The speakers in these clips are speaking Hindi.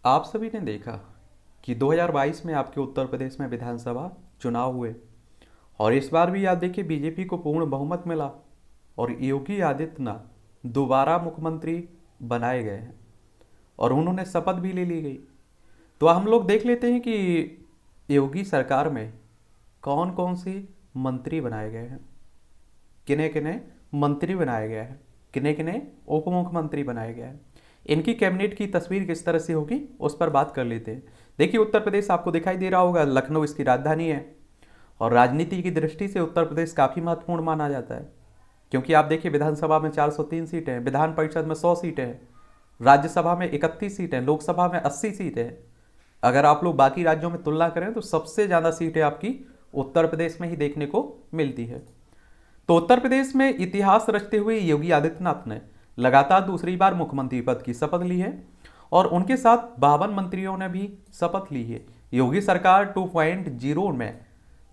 आप सभी ने देखा कि 2022 में आपके उत्तर प्रदेश में विधानसभा चुनाव हुए और इस बार भी आप देखिए बीजेपी को पूर्ण बहुमत मिला और योगी आदित्यनाथ दोबारा मुख्यमंत्री बनाए गए हैं और उन्होंने शपथ भी ले ली गई। तो हम लोग देख लेते हैं कि योगी सरकार में कौन कौन सी मंत्री बनाए गए हैं, किन्हें किन्हें मंत्री बनाया गया है, किन्हें किन्हें उप मुख्यमंत्री बनाया गया है। इनकी कैबिनेट की तस्वीर किस तरह से होगी उस पर बात कर लेते हैं। देखिए उत्तर प्रदेश आपको दिखाई दे रहा होगा, लखनऊ इसकी राजधानी है और राजनीति की दृष्टि से उत्तर प्रदेश काफ़ी महत्वपूर्ण माना जाता है, क्योंकि आप देखिए विधानसभा में 403 सीटें हैं, विधान परिषद में 100 सीटें हैं, राज्यसभा में 31 सीटें, लोकसभा में 80 सीटें हैं। अगर आप लोग बाकी राज्यों में तुलना करें तो सबसे ज़्यादा सीटें आपकी उत्तर प्रदेश में ही देखने को मिलती है। तो उत्तर प्रदेश में इतिहास रचते हुए योगी आदित्यनाथ ने लगातार दूसरी बार मुख्यमंत्री पद की शपथ ली है और उनके साथ 52 मंत्रियों ने भी शपथ ली है। योगी सरकार 2.0 में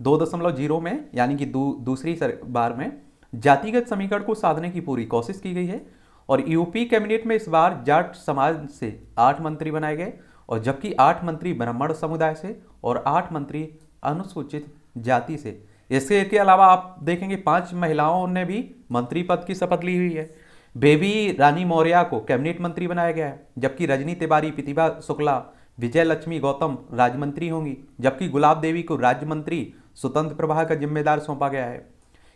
2.0 में यानी कि दूसरी बार में जातिगत समीकरण को साधने की पूरी कोशिश की गई है और यूपी कैबिनेट में इस बार जाट समाज से 8 मंत्री बनाए गए और जबकि 8 मंत्री ब्राह्मण समुदाय से और 8 मंत्री अनुसूचित जाति से। इसके के अलावा आप देखेंगे 5 महिलाओं ने भी मंत्री पद की शपथ ली हुई है। बेबी रानी मौर्य को कैबिनेट मंत्री बनाया गया है, जबकि रजनी तिवारी, प्रतिभा शुक्ला, विजय लक्ष्मी गौतम राज्य मंत्री होंगी, जबकि गुलाब देवी को राज्य मंत्री स्वतंत्र प्रभार का जिम्मेदार सौंपा गया है।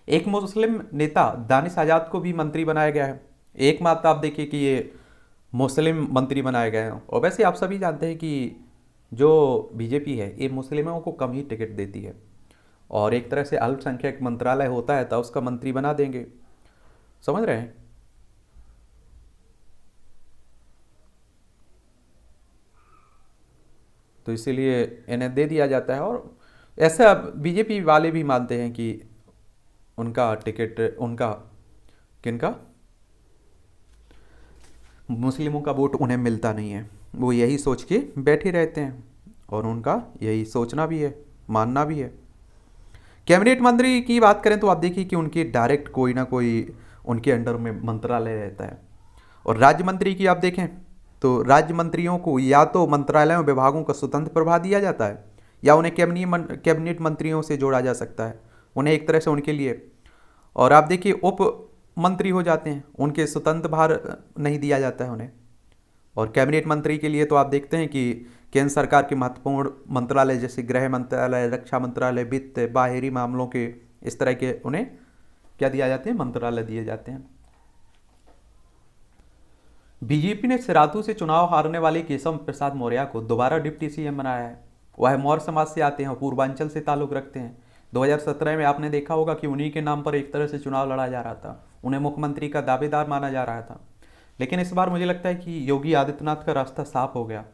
एक मुस्लिम नेता दानिश आजाद को भी मंत्री बनाया गया है। एकमात्र आप देखिए कि ये मुस्लिम मंत्री बनाए गए हैं और वैसे आप सभी जानते हैं कि जो बीजेपी है ये मुस्लिमों को कम ही टिकट देती है और एक तरह से अल्पसंख्यक मंत्रालय होता है तो उसका मंत्री बना देंगे, समझ रहे हैं। तो इसीलिए इन्हें दे दिया जाता है और ऐसा बीजेपी वाले भी मानते हैं कि उनका टिकट उनका किनका मुस्लिमों का वोट उन्हें मिलता नहीं है, वो यही सोच के बैठे रहते हैं और उनका यही सोचना भी है, मानना भी है। कैबिनेट मंत्री की बात करें तो आप देखिए कि उनके डायरेक्ट कोई ना कोई उनके अंडर में मंत्रालय रहता है और राज्य मंत्री की आप देखें तो राज्य मंत्रियों को या तो मंत्रालयों विभागों का स्वतंत्र प्रभार दिया जाता है या उन्हें कैबिनेट मंत्रियों से जोड़ा जा सकता है, उन्हें एक तरह से उनके लिए। और आप देखिए उप मंत्री हो जाते हैं, उनके स्वतंत्र भार नहीं दिया जाता है उन्हें। और कैबिनेट मंत्री के लिए तो आप देखते हैं कि केंद्र सरकार के महत्वपूर्ण मंत्रालय जैसे गृह मंत्रालय, रक्षा मंत्रालय, वित्त, बाहरी मामलों के इस तरह के उन्हें क्या दिया जाते हैं, मंत्रालय दिए जाते हैं। बीजेपी ने सिराथू से चुनाव हारने वाले केशव प्रसाद मौर्य को दोबारा डिप्टी सीएम बनाया है। वह मौर्य समाज से आते हैं, पूर्वांचल से ताल्लुक रखते हैं। 2017 में आपने देखा होगा कि उन्हीं के नाम पर एक तरह से चुनाव लड़ा जा रहा था, उन्हें मुख्यमंत्री का दावेदार माना जा रहा था। लेकिन इस बार मुझे लगता है कि योगी आदित्यनाथ का रास्ता साफ हो गया,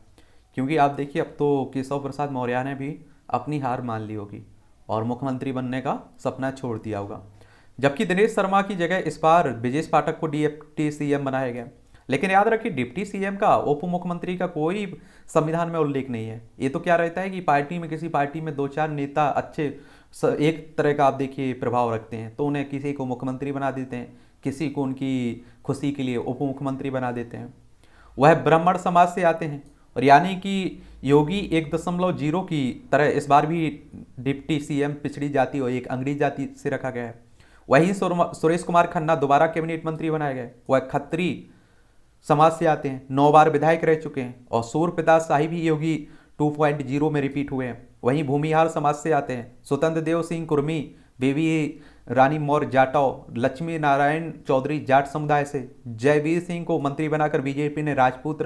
क्योंकि आप देखिए अब तो केशव प्रसाद मौर्य ने भी अपनी हार मान ली होगी और मुख्यमंत्री बनने का सपना छोड़ दिया होगा। जबकि दिनेश शर्मा की जगह इस बार ब्रजेश पाठक को डिप्टी सीएम बनाया गया। लेकिन याद रखिए डिप्टी सीएम का, उप मुख्यमंत्री का कोई संविधान में उल्लेख नहीं है। ये तो क्या रहता है कि पार्टी में किसी पार्टी में 2-4 नेता अच्छे एक तरह का आप देखिए प्रभाव रखते हैं तो उन्हें किसी को मुख्यमंत्री बना देते हैं, किसी को उनकी खुशी के लिए उप मुख्यमंत्री बना देते हैं। वह ब्राह्मण समाज से आते हैं और यानी कि योगी 1.0 की तरह इस बार भी डिप्टी सीएम पिछड़ी जाति और एक अंग्रेज जाति से रखा गया है। वहीं सुरेश कुमार खन्ना दोबारा कैबिनेट मंत्री बनाए गए। वह खत्री समाज से आते हैं, 9 बार विधायक रह चुके हैं और सूर्य प्रताप शाही भी योगी 2.0 में रिपीट हुए हैं। वहीं भूमिहार समाज से आते हैं स्वतंत्र देव सिंह कुर्मी, बेबी रानी मौर्य जाटव, लक्ष्मी नारायण चौधरी जाट समुदाय से। जयवीर सिंह को मंत्री बनाकर बीजेपी ने राजपूत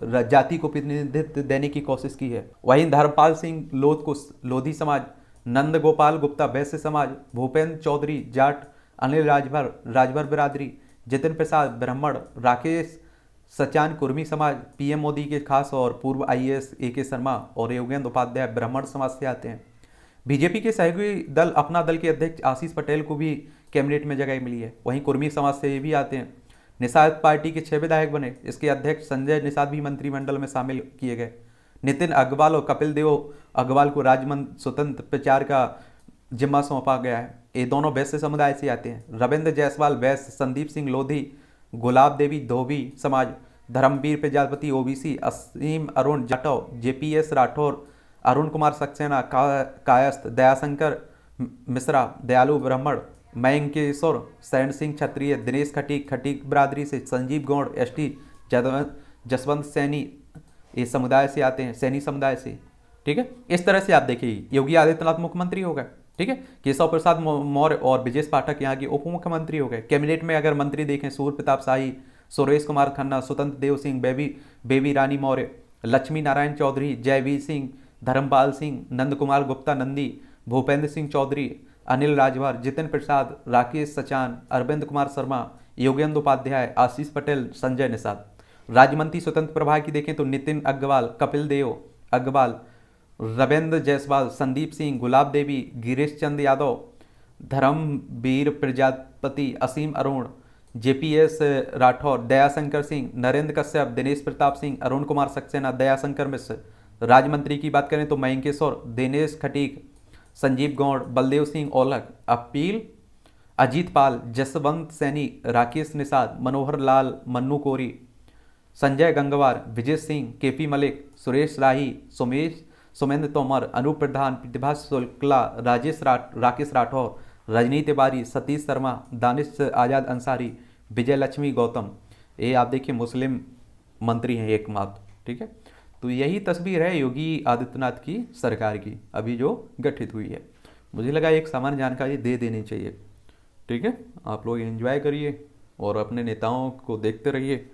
जाति को प्रतिनिधित्व देने की कोशिश की है। वहीं धर्मपाल सिंह लोध को लोधी समाज, नंद गोपाल गुप्ता वैश्य समाज, भूपेंद्र चौधरी जाट, अनिल राजभर बिरादरी, जितिन प्रसाद ब्राह्मण, राकेश सचान कुर्मी समाज, पीएम मोदी के खास और पूर्व आईएएस AK शर्मा और योगेंद्र उपाध्याय ब्राह्मण समाज से आते हैं। बीजेपी के सहयोगी दल अपना दल के अध्यक्ष आशीष पटेल को भी कैबिनेट में जगह मिली है। वहीं कुर्मी समाज से भी आते हैं। निषाद पार्टी के 6 विधायक बने। इसके अध्यक्ष संजय निषाद भी मंत्रिमंडल में शामिल किए गए। नितिन अग्रवाल और कपिल देव अग्रवाल को राज्य स्वतंत्र प्रचार का जिम्मा सौंपा गया है। ये दोनों वैश्य समुदाय से आते हैं। रविंद्र जायसवाल वैश्य, संदीप सिंह लोधी, गुलाब देवी धोबी समाज, धर्मवीर प्रजापति ओबीसी, असीम अरुण जाटव, जेपीएस राठौर, अरुण कुमार सक्सेना कायस्थ, दयाशंकर मिश्रा दयालु ब्राह्मण, मयंक किशोर सैन सिंह क्षत्रिय, दिनेश खटीक खटीक बिरादरी से, संजीव गौड़ एसटी, जसवंत सैनी ये समुदाय से आते हैं, सैनी समुदाय से। ठीक है, इस तरह से आप देखिए योगी आदित्यनाथ मुख्यमंत्री हो गए। ठीक है, केशव प्रसाद मौर्य और ब्रजेश पाठक यहाँ के उप मुख्यमंत्री हो गए। कैबिनेट में अगर मंत्री देखें, सूर्य प्रताप शाही, सुरेश कुमार खन्ना, स्वतंत्र देव सिंह, बेबी रानी मौर्य, लक्ष्मी नारायण चौधरी, जयवीर सिंह, धर्मपाल सिंह, नंद कुमार गुप्ता नंदी, भूपेंद्र सिंह चौधरी, अनिल राजभर, जितेंद्र प्रसाद, राकेश सचान, अरविंद कुमार शर्मा, योगेंद्र उपाध्याय, आशीष पटेल, संजय निषाद। राज्य मंत्री स्वतंत्र प्रभार की देखें तो नितिन अग्रवाल, कपिल देव अग्रवाल, रविंद्र जायसवाल, संदीप सिंह, गुलाब देवी, गिरीश चंद्र यादव, धर्मवीर प्रजापति, असीम अरुण, जेपीएस राठौर, दयाशंकर सिंह, नरेंद्र कश्यप, दिनेश प्रताप सिंह, अरुण कुमार सक्सेना, दयाशंकर मिश्र। राज्य मंत्री की बात करें तो मयंक किशोर, दिनेश खटीक, संजीव गौड़, बलदेव सिंह औलख, अपील अजीत पाल, जसवंत सैनी, राकेश निषाद, मनोहर लाल मन्नू कोरी, संजय गंगवार, विजय सिंह, केपी मलिक, सुरेश राही, सोमेंद्र तोमर, अनूप प्रधान, प्रतिभा शुक्ला, राकेश राठौर, रजनी तिवारी, सतीश शर्मा, दानिश आजाद अंसारी, विजय लक्ष्मी गौतम। ये आप देखिए मुस्लिम मंत्री हैं एकमात्र। ठीक है, तो यही तस्वीर है योगी आदित्यनाथ की सरकार की अभी जो गठित हुई है। मुझे लगा एक सामान्य जानकारी दे देनी चाहिए। ठीक है, आप लोग एंजॉय करिए और अपने नेताओं को देखते रहिए।